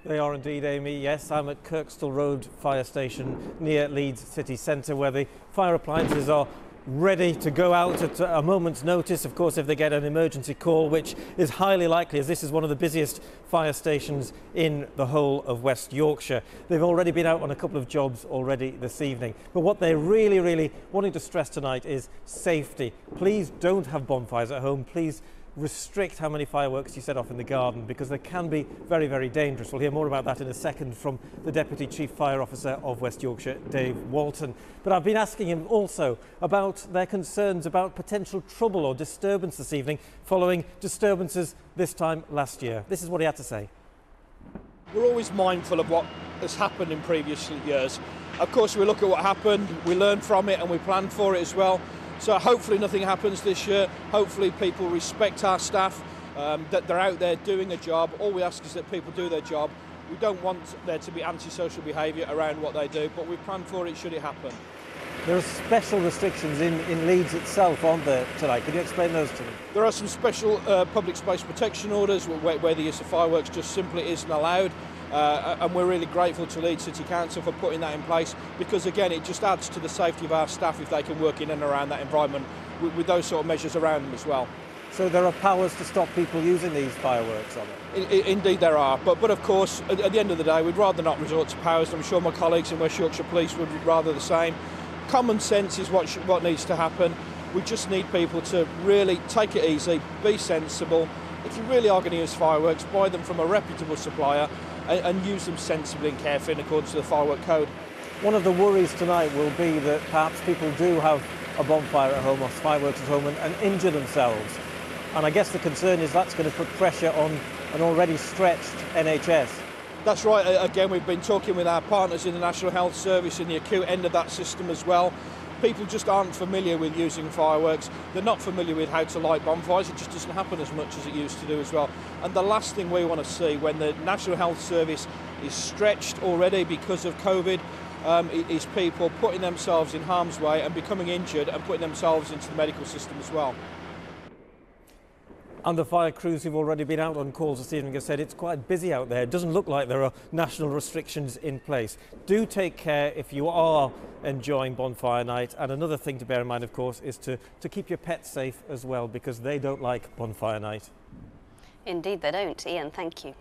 They are indeed, Amy. Yes, I'm at Kirkstall Road Fire Station near Leeds City Centre, where the fire appliances are ready to go out at a moment's notice, of course, if they get an emergency call, which is highly likely, as this is one of the busiest fire stations in the whole of West Yorkshire. They've already been out on a couple of jobs already this evening. But what they're really wanting to stress tonight is safety. Please don't have bonfires at home. Please restrict how many fireworks you set off in the garden, because they can be very dangerous. We'll hear more about that in a second from the Deputy Chief Fire Officer of West Yorkshire, Dave Walton. But I've been asking him also about their concerns about potential trouble or disturbance this evening following disturbances this time last year. This is what he had to say. We're always mindful of what has happened in previous years. Of course, we look at what happened, we learn from it and we plan for it as well. So hopefully nothing happens this year. Hopefully people respect our staff, that they're out there doing a job. All we ask is that people do their job. We don't want there to be antisocial behaviour around what they do, but we plan for it should it happen. There are special restrictions in Leeds itself, aren't there, tonight? Could you explain those to me? There are some special public space protection orders where the use of fireworks just simply isn't allowed. And we're really grateful to Leeds City Council for putting that in place, because again it just adds to the safety of our staff if they can work in and around that environment with those sort of measures around them as well. So there are powers to stop people using these fireworks on it? Indeed there are, but of course at the end of the day we'd rather not resort to powers. I'm sure my colleagues in West Yorkshire Police would rather the same. Common sense is what needs to happen. We just need people to really take it easy, be sensible. If you really are going to use fireworks, buy them from a reputable supplier and use them sensibly and carefully in accordance to the firework code. One of the worries tonight will be that perhaps people do have a bonfire at home or fireworks at home and injure themselves. And I guess the concern is that's going to put pressure on an already stretched NHS. That's right. Again, we've been talking with our partners in the National Health Service in the acute end of that system as well. People just aren't familiar with using fireworks. They're not familiar with how to light bonfires. It just doesn't happen as much as it used to do as well. And the last thing we want to see when the National Health Service is stretched already because of COVID is people putting themselves in harm's way and becoming injured and putting themselves into the medical system as well. And the fire crews who've already been out on calls this evening have said it's quite busy out there. It doesn't look like there are national restrictions in place. Do take care if you are enjoying Bonfire Night. And another thing to bear in mind, of course, is to keep your pets safe as well, because they don't like Bonfire Night. Indeed they don't. Ian, thank you.